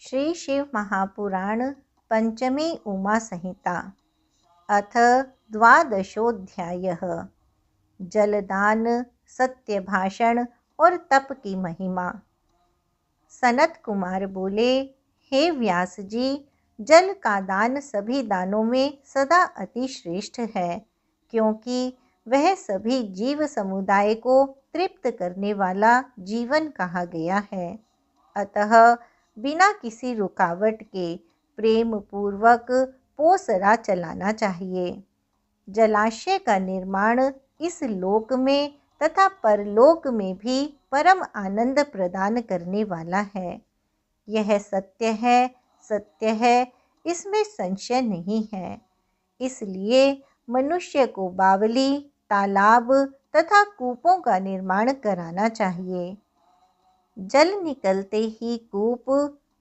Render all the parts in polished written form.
श्री शिव महापुराण पंचमी उमा संहिता अथ द्वादशोऽध्यायः। जलदान, सत्यभाषण और तप की महिमा। सनत कुमार बोले, हे व्यास जी, जल का दान सभी दानों में सदा अति श्रेष्ठ है, क्योंकि वह सभी जीव समुदाय को तृप्त करने वाला जीवन कहा गया है। अतः बिना किसी रुकावट के प्रेम पूर्वक पोसरा चलाना चाहिए। जलाशय का निर्माण इस लोक में तथा परलोक में भी परम आनंद प्रदान करने वाला है। यह सत्य है, इसमें संशय नहीं है। इसलिए मनुष्य को बावली, तालाब तथा कूपों का निर्माण कराना चाहिए। जल निकलते ही कूप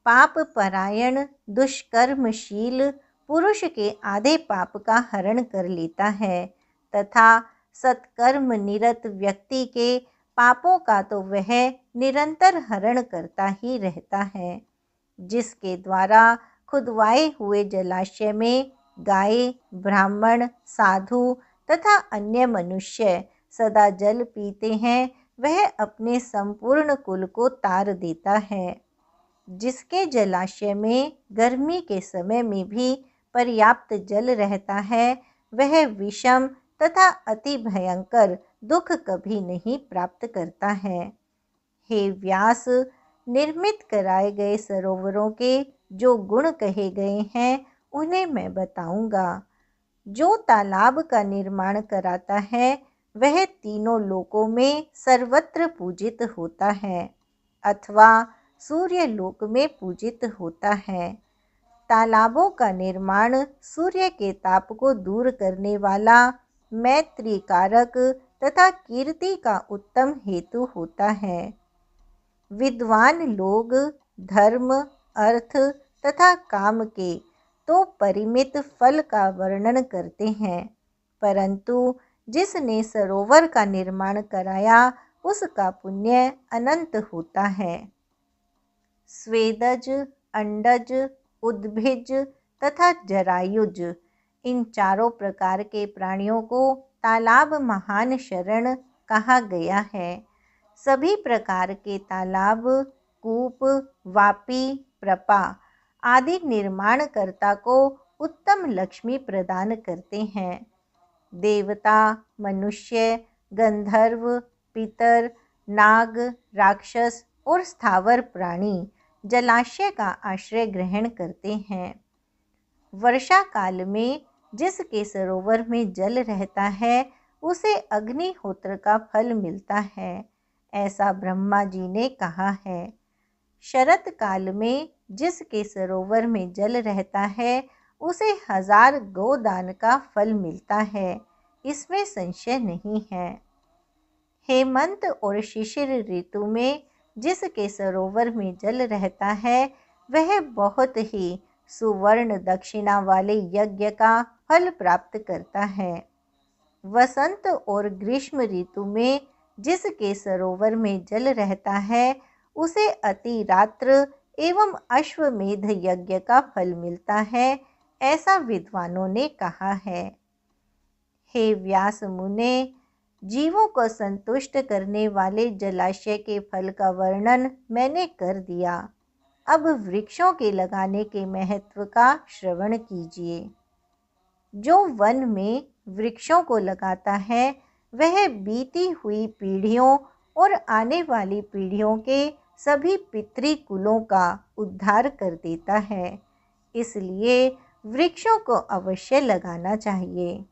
पाप परायण दुष्कर्मशील पुरुष के आधे पाप का हरण कर लेता है तथा सत्कर्म निरत व्यक्ति के पापों का तो वह निरंतर हरण करता ही रहता है। जिसके द्वारा खुदवाए हुए जलाशय में गाय, ब्राह्मण, साधु तथा अन्य मनुष्य सदा जल पीते हैं, वह अपने संपूर्ण कुल को तार देता है। जिसके जलाशय में गर्मी के समय में भी पर्याप्त जल रहता है, वह विषम तथा अति भयंकर दुख कभी नहीं प्राप्त करता है। हे व्यास, निर्मित कराए गए सरोवरों के जो गुण कहे गए हैं, उन्हें मैं बताऊंगा। जो तालाब का निर्माण कराता है, वह तीनों लोकों में सर्वत्र पूजित होता है अथवा सूर्य लोक में पूजित होता है। तालाबों का निर्माण सूर्य के ताप को दूर करने वाला, मैत्री कारक तथा कीर्ति का उत्तम हेतु होता है। विद्वान लोग धर्म, अर्थ तथा काम के तो परिमित फल का वर्णन करते हैं, परंतु जिसने सरोवर का निर्माण कराया उसका पुण्य अनंत होता है। स्वेदज, अंडज, उद्भिज तथा जरायुज, इन चारों प्रकार के प्राणियों को तालाब महान शरण कहा गया है। सभी प्रकार के तालाब, कूप, वापी, प्रपा आदि निर्माणकर्ता को उत्तम लक्ष्मी प्रदान करते हैं। देवता, मनुष्य, गंधर्व, पितर, नाग, राक्षस और स्थावर प्राणी जलाशय का आश्रय ग्रहण करते हैं। वर्षा काल में जिसके सरोवर में जल रहता है, उसे अग्निहोत्र का फल मिलता है, ऐसा ब्रह्मा जी ने कहा है। शरत काल में जिसके सरोवर में जल रहता है, उसे 1000 गोदान का फल मिलता है, इसमें संशय नहीं है। हेमंत और शिशिर ऋतु में जिसके सरोवर में जल रहता है, वह बहुत ही सुवर्ण दक्षिणा वाले यज्ञ का फल प्राप्त करता है। वसंत और ग्रीष्म ऋतु में जिसके सरोवर में जल रहता है, उसे अति रात्र एवं अश्वमेध यज्ञ का फल मिलता है, ऐसा विद्वानों ने कहा है। हे व्यास मुने, जीवों को संतुष्ट करने वाले जलाशय के फल का वर्णन मैंने कर दिया। अब वृक्षों के लगाने के महत्व का श्रवण कीजिए। जो वन में वृक्षों को लगाता है, वह बीती हुई पीढ़ियों और आने वाली पीढ़ियों के सभी पितृकुलों का उद्धार कर देता है। इसलिए वृक्षों को अवश्य लगाना चाहिए।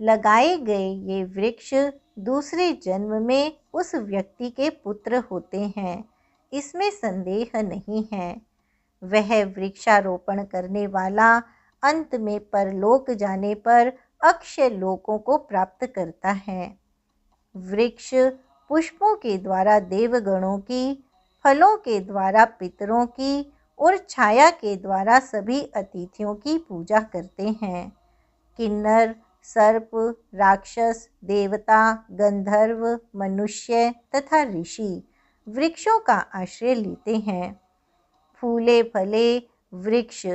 लगाए गए ये वृक्ष दूसरे जन्म में उस व्यक्ति के पुत्र होते हैं, इसमें संदेह नहीं है। वह वृक्षारोपण करने वाला अंत में परलोक जाने पर अक्षय लोकों को प्राप्त करता है। वृक्ष पुष्पों के द्वारा देवगणों की, फलों के द्वारा पितरों की और छाया के द्वारा सभी अतिथियों की पूजा करते हैं। किन्नर, सर्प, राक्षस, देवता, गंधर्व, मनुष्य तथा ऋषि वृक्षों का आश्रय लेते हैं। फूले फले वृक्ष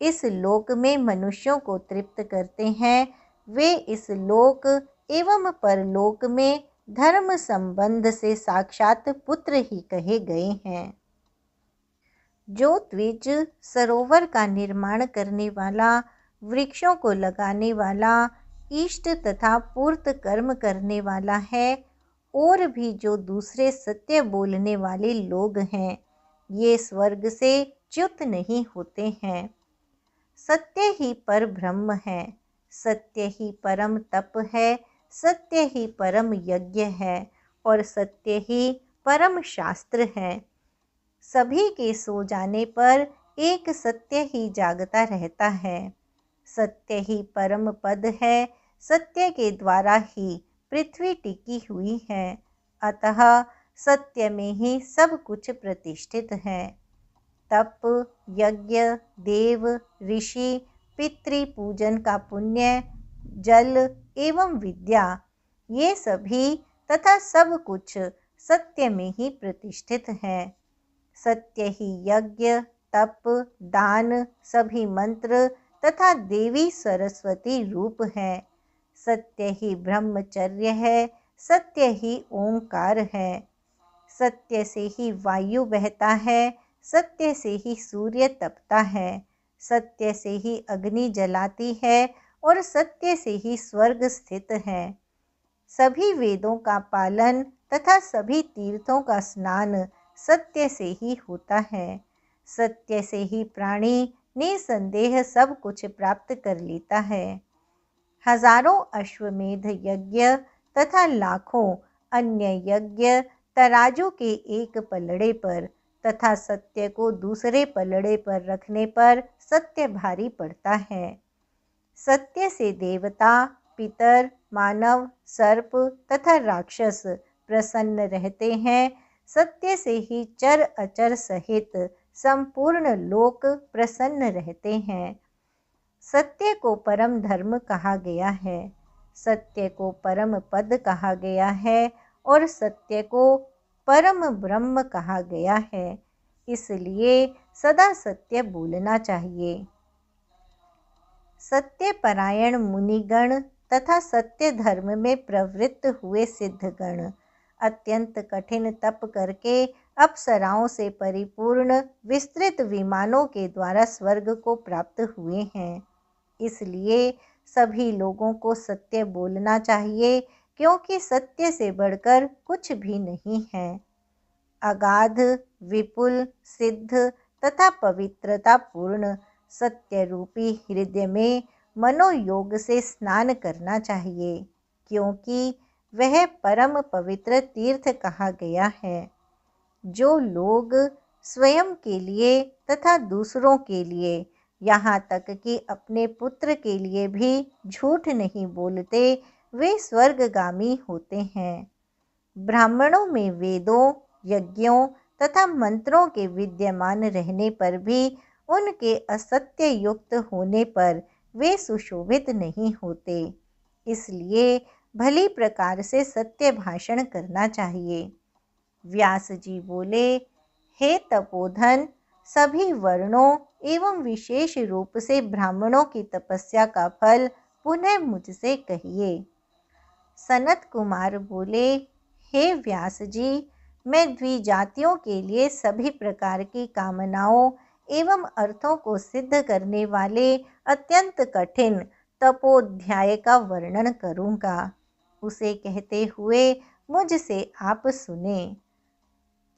इस लोक में मनुष्यों को तृप्त करते हैं, वे इस लोक एवं परलोक में धर्म संबंध से साक्षात पुत्र ही कहे गए हैं। जो द्विज सरोवर का निर्माण करने वाला, वृक्षों को लगाने वाला, इष्ट तथा पूर्त कर्म करने वाला है, और भी जो दूसरे सत्य बोलने वाले लोग हैं, ये स्वर्ग से च्युत नहीं होते हैं। सत्य ही पर ब्रह्म है, सत्य ही परम तप है, सत्य ही परम यज्ञ है, और सत्य ही परम शास्त्र है। सभी के सो जाने पर एक सत्य ही जागता रहता है। सत्य ही परम पद है, सत्य के द्वारा ही पृथ्वी टिकी हुई है, अतः सत्य में ही सब कुछ प्रतिष्ठित है। तप, यज्ञ, देव, ऋषि, पितृ पूजन का पुण्य, जल एवं विद्या, ये सभी तथा सब कुछ सत्य में ही प्रतिष्ठित है। सत्य ही यज्ञ, तप, दान, सभी मंत्र तथा देवी सरस्वती रूप है। सत्य ही ब्रह्मचर्य है, सत्य ही ओंकार है। सत्य से ही वायु बहता है, सत्य से ही सूर्य तपता है, सत्य से ही अग्नि जलाती है, और सत्य से ही स्वर्ग स्थित है। सभी वेदों का पालन तथा सभी तीर्थों का स्नान सत्य से ही होता है। सत्य से ही प्राणी निसंदेह सब कुछ प्राप्त कर लेता है। हजारों अश्वमेध यज्ञ तथा लाखों अन्य यज्ञ तराजू के एक पलड़े पर तथा सत्य को दूसरे पलड़े पर रखने पर सत्य भारी पड़ता है। सत्य से देवता, पितर, मानव, सर्प तथा राक्षस प्रसन्न रहते हैं। सत्य से ही चर अचर सहित संपूर्ण लोक प्रसन्न रहते हैं। सत्य को परम धर्म कहा गया है, सत्य को परम पद कहा गया है, और सत्य को परम ब्रह्म कहा गया है। इसलिए सदा सत्य बोलना चाहिए। सत्य परायण मुनिगण तथा सत्य धर्म में प्रवृत्त हुए सिद्धगण अत्यंत कठिन तप करके अप्सराओं से परिपूर्ण विस्तृत विमानों के द्वारा स्वर्ग को प्राप्त हुए हैं। इसलिए सभी लोगों को सत्य बोलना चाहिए, क्योंकि सत्य से बढ़कर कुछ भी नहीं है। अगाध, विपुल, सिद्ध तथा पवित्रता पूर्ण सत्य रूपी हृदय में मनोयोग से स्नान करना चाहिए, क्योंकि वह परम पवित्र तीर्थ कहा गया है। जो लोग स्वयं के लिए तथा दूसरों के लिए, यहाँ तक कि अपने पुत्र के लिए भी झूठ नहीं बोलते, वे स्वर्गगामी होते हैं। ब्राह्मणों में वेदों, यज्ञों तथा मंत्रों के विद्यमान रहने पर भी उनके असत्य युक्त होने पर वे सुशोभित नहीं होते। इसलिए भली प्रकार से सत्य भाषण करना चाहिए। व्यास जी बोले, हे तपोधन, सभी वर्णों एवं विशेष रूप से ब्राह्मणों की तपस्या का फल पुनः मुझसे कहिए। सनत कुमार बोले, हे व्यास जी, मैं द्विजातियों के लिए सभी प्रकार की कामनाओं एवं अर्थों को सिद्ध करने वाले अत्यंत कठिन तपोध्याय का वर्णन करूँगा। उसे कहते हुए मुझसे आप सुने।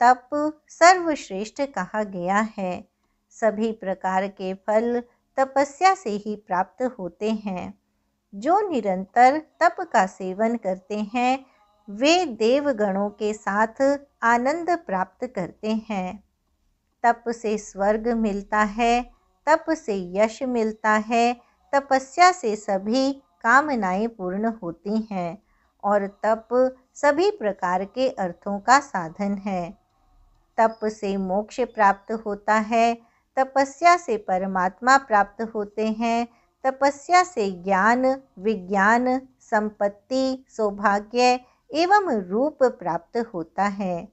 तप सर्वश्रेष्ठ कहा गया है। सभी प्रकार के फल तपस्या से ही प्राप्त होते हैं। जो निरंतर तप का सेवन करते हैं, वे देवगणों के साथ आनंद प्राप्त करते हैं। तप से स्वर्ग मिलता है, तप से यश मिलता है, तपस्या से सभी कामनाएं पूर्ण होती हैं, और तप सभी प्रकार के अर्थों का साधन है। तप से मोक्ष प्राप्त होता है, तपस्या से परमात्मा प्राप्त होते हैं, तपस्या से ज्ञान, विज्ञान, संपत्ति, सौभाग्य एवं रूप प्राप्त होता है।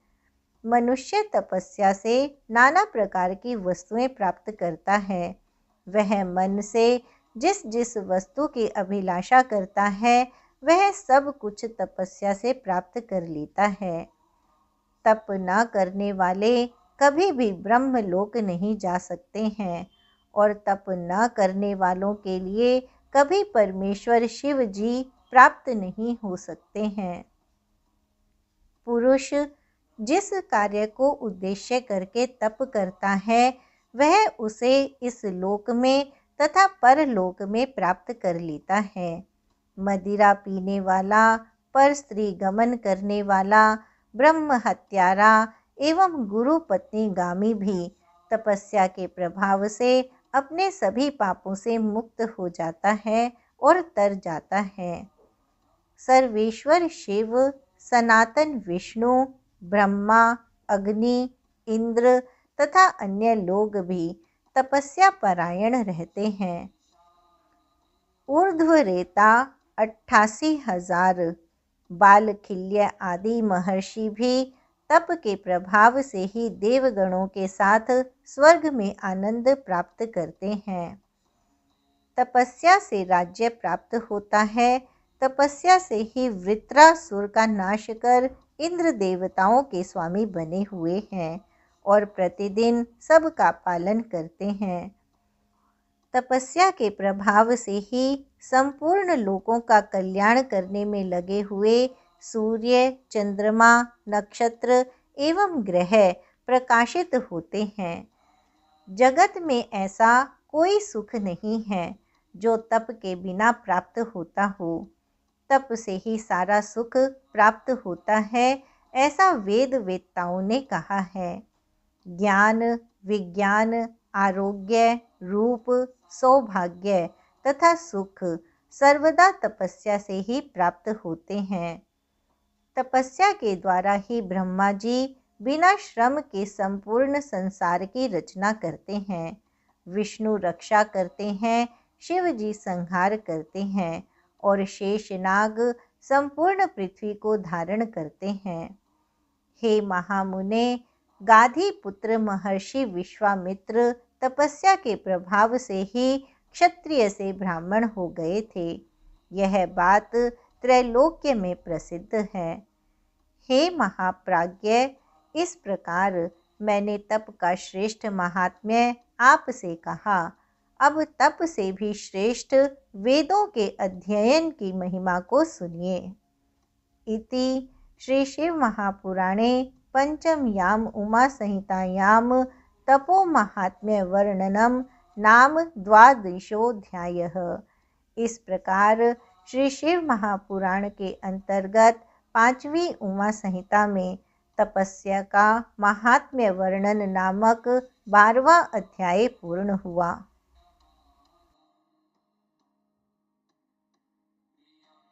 मनुष्य तपस्या से नाना प्रकार की वस्तुएं प्राप्त करता है। वह मन से जिस जिस वस्तु की अभिलाषा करता है वह सब कुछ तपस्या से प्राप्त कर लेता है। तप न करने वाले कभी भी ब्रह्मलोक नहीं जा सकते हैं और तप न करने वालों के लिए कभी परमेश्वर शिव जी प्राप्त नहीं हो सकते हैं। पुरुष जिस कार्य को उद्देश्य करके तप करता है वह उसे इस लोक में तथा परलोक में प्राप्त कर लेता है। मदिरा पीने वाला, पर स्त्री गमन करने वाला, ब्रह्म हत्यारा एवं गुरु पत्नी गामी भी तपस्या के प्रभाव से अपने सभी पापों से मुक्त हो जाता है और तर जाता है। सर्वेश्वर शिव, सनातन विष्णु, ब्रह्मा, अग्नि, इंद्र तथा अन्य लोग भी तपस्या परायण रहते हैं। ऊर्ध्वरेता 88,000 बालखिल्य आदि महर्षि भी तप के प्रभाव से ही देवगणों के साथ स्वर्ग में आनंद प्राप्त करते हैं। तपस्या से राज्य प्राप्त होता है। तपस्या से ही वृत्रासुर का नाश कर इंद्र देवताओं के स्वामी बने हुए हैं और प्रतिदिन सबका पालन करते हैं। तपस्या के प्रभाव से ही संपूर्ण लोकों का कल्याण करने में लगे हुए सूर्य, चंद्रमा, नक्षत्र एवं ग्रह प्रकाशित होते हैं। जगत में ऐसा कोई सुख नहीं है जो तप के बिना प्राप्त होता हो। तप से ही सारा सुख प्राप्त होता है, ऐसा वेद वेत्ताओं ने कहा है। ज्ञान, विज्ञान, आरोग्य, रूप, सौभाग्य तथा सुख सर्वदा तपस्या से ही प्राप्त होते हैं। तपस्या के द्वारा ही ब्रह्मा जी बिना श्रम के संपूर्ण संसार की रचना करते हैं। विष्णु रक्षा करते हैं, शिव जी संहार करते हैं और शेषनाग संपूर्ण पृथ्वी को धारण करते हैं। हे महामुने, गाधी पुत्र महर्षि विश्वामित्र तपस्या के प्रभाव से ही क्षत्रिय से ब्राह्मण हो गए थे। यह बात त्रैलोक्य में प्रसिद्ध है। हे महाप्राज्ञ, इस प्रकार मैंने तप का श्रेष्ठ महात्म्य आपसे कहा। अब तप से भी श्रेष्ठ वेदों के अध्ययन की महिमा को सुनिए। इति श्री शिव महापुराणे पंचमयाम उमा संहितायाम तपो महात्म्य वर्णनम नाम 12वादोऽध्यायः। इस प्रकार श्री शिव महापुराण के अंतर्गत 5वीं उमा संहिता में तपस्या का महात्म्य वर्णन नामक 12वां अध्याय पूर्ण हुआ।